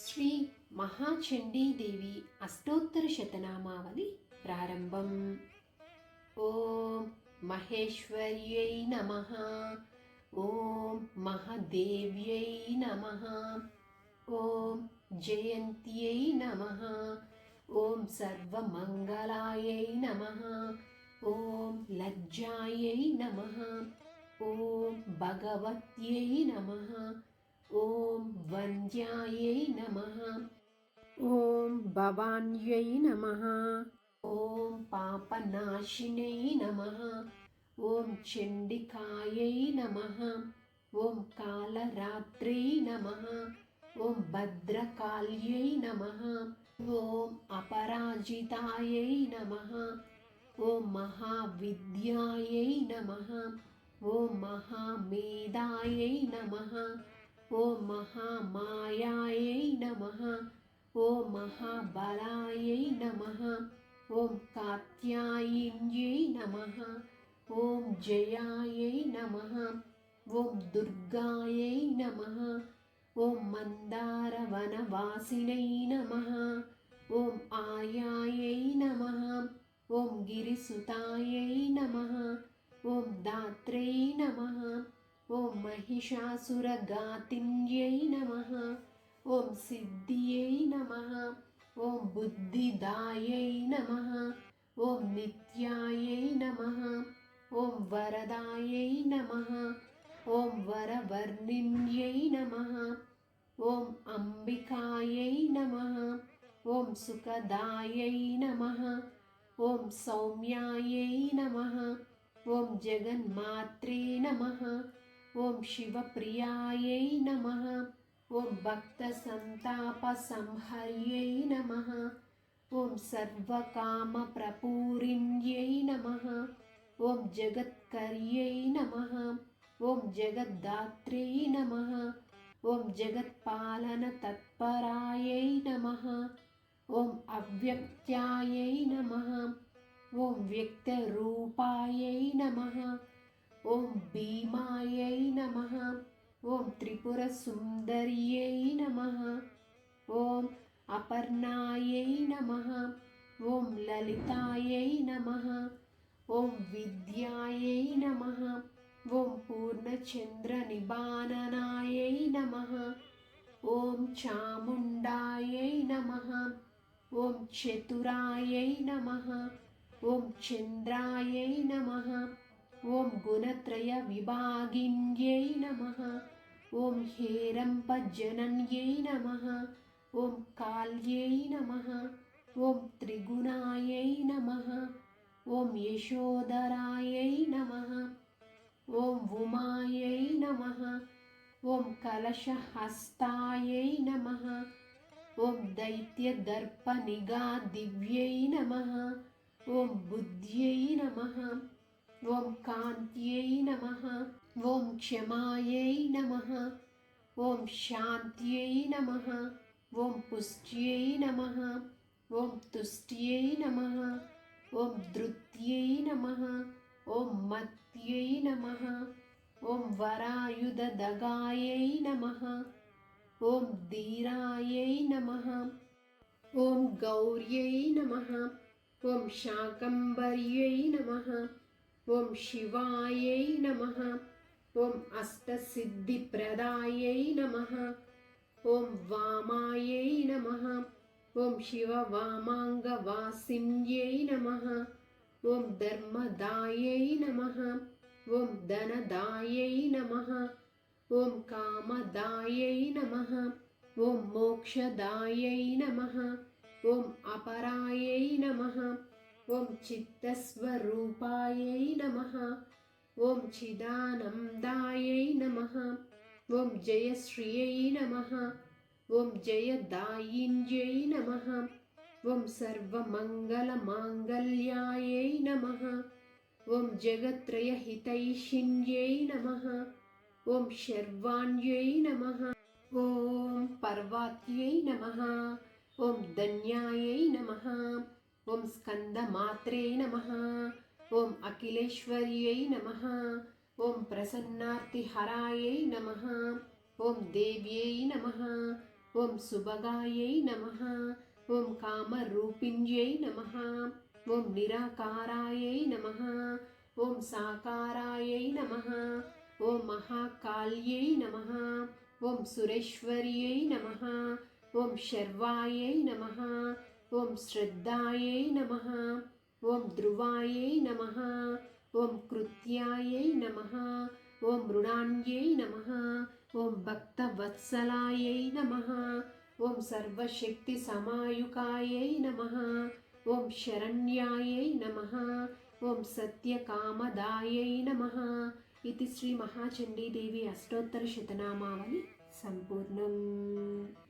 శ్రీ మహాచండీదేవి అష్టోత్తర శతనామావళి ప్రారంభం. ఓం మహేశ్వర్యై నమః. ఓం మహాదేవ్యై నమః. ఓం జయంత్యై నమః. ఓం సర్వమంగళాయై నమః. ఓం లజ్జాయై నమః. ఓం భగవత్యై నమః. ఓం వంద్యాయై నమః. ఓం భవాన్యై నమః. ఓం పాపనాశిన్యై నమః. ఓం చండికాయై నమః. ఓం కాళరాత్ర్యై నమః. ఓం భద్రకాళ్యై నమః. ఓం అపరాజితాయై నమః. ఓం మహావిద్యాయై నమః. ఓం మహామేధాయై నమః. ఓం మహామాయాయై నమః. ఓం మహాబలాయై నమః. ఓం కాత్యాయన్యై నమః. ఓం జయాయై నమః. ఓం దుర్గాయై నమః. ఓం మందారవనవాసినై నమః. ఓం ఆయాయై నమః. ఓం గిరిసుతాయై నమః. ఓం దాత్రే నమః. ఓం మహిషాసురఘాతిన్యై నమః. ఓం సిద్ధియై నమః. ఓం బుద్ధిదాయై నమః. ఓం నిత్యాయై నమః. ఓం వరదాయై నమః. ఓం వరవర్ణిన్యై నమః. ఓం అంబికాయై నమః. ఓం సుఖదాయై నమః. ఓం సౌమ్యాయై నమః. ఓం జగన్మాత్రే నమః. ఓం శివప్రియాయై నమః. ఓం భక్తసంతాపసంహర్యై నమః. ఓం సర్వకామప్రపూరిణ్యై నమః. ఓం జగత్కర్యై నమః. ఓం జగద్దాత్రే నమః. ఓం జగత్పాలనతత్పరాయై నమః. ఓం అవ్యక్త్యాయై నమః. ఓం వ్యక్తరూపాయై నమః. ఓం భీమాయై నమః. ఓం త్రిపురసుందర్యై నమః. ఓం అపర్ణాయై నమః. ఓం లలితాయై నమః. ఓం విద్యాయై నమః. ఓం పూర్ణచంద్రనిబాననాయై నమః. ఓం చాముండాయై నమః. ఓం చతురాయై నమః. ఓం చంద్రాయై నమః. ఓం గుణత్రయ విభాగిన్యై నమః. ఓం హేరంబజనన్యై నమః. ఓం కాళ్యై నమః. ఓం త్రిగుణాయై నమః. ఓం యశోధరాయై నమః. ఓం ఉమాయై నమః. ఓం కలశహస్తాయై నమః. ఓం దైత్యదర్పనిగాదివ్యై నమః. ఓం బుద్ధ్యై నమః. ఓం కాంత్యై నమః. ఓం క్షమాయై నమః. ఓం శాంత్యై నమః. ఓం పుష్ట్యై నమః. ఓం తుష్ట్యై నమః. ఓం ధృత్యై నమః. ఓం మత్యై నమః. ఓం వరాయుధదగాయై నమః. ఓం ధీరాయై నమః. ఓం గౌర్యై నమః. ఓం శాకంబర్యై నమః. ఓం శివాయై నమః. ఓం అష్టసిద్ధిప్రదాయై నమః. ఓం వామాయై నమః. ఓం శివవామాంగవాసిన్యై నమః. ఓం ధర్మదాయై నమః. ఓం ధనదాయై నమః. ఓం కామదాయై నమః. ఓం మోక్షదాయై నమః. ఓం అపరాయై నమః. ఓం చిత్తస్వరూపాయై నమః. ఓం చిదానందాయై నమః. ఓం జయశ్రియై నమః. ఓం జయదాయిన్యై నమః. ఓం సర్వమంగళమాంగళ్యాయై నమః. ఓం జగత్రయహితైషిణ్యై నమః. ఓం శర్వాణ్యై నమః. ఓం పర్వాత్యై నమః. ఓం ధన్యాయై నమః. ఓం స్కందమాత్రే నమః. ఓం అఖిలేశ్వర్యై నమః. ఓం ప్రసన్నార్తిహరాయై నమః. ఓం దేవ్యై నమః. ఓం సుభగాయై నమః. ఓం కామరూపిణ్యై నమః. ఓం నిరాకారాయై నమః. ఓం సాకారాయై నమః. ఓం మహాకాళ్యై నమః. ఓం సురేశ్వర్యై నమః. ఓం శర్వాయై నమః. ఓం శ్రద్ధాయై నమః. ఓం ధ్రువాయై నమః. ఓం కృత్యాయై నమః. ఓం మృణాన్యై నమః. ఓం భక్తవత్సలాయై నమః. ఓం సర్వశక్తి సమాయుకాయై నమః. ఓం శరణ్యాయై నమః. ఓం సత్యకామదాయై నమః. ఇది శ్రీ మహాచండీదేవి అష్టోత్తర శతనామావళి సంపూర్ణం.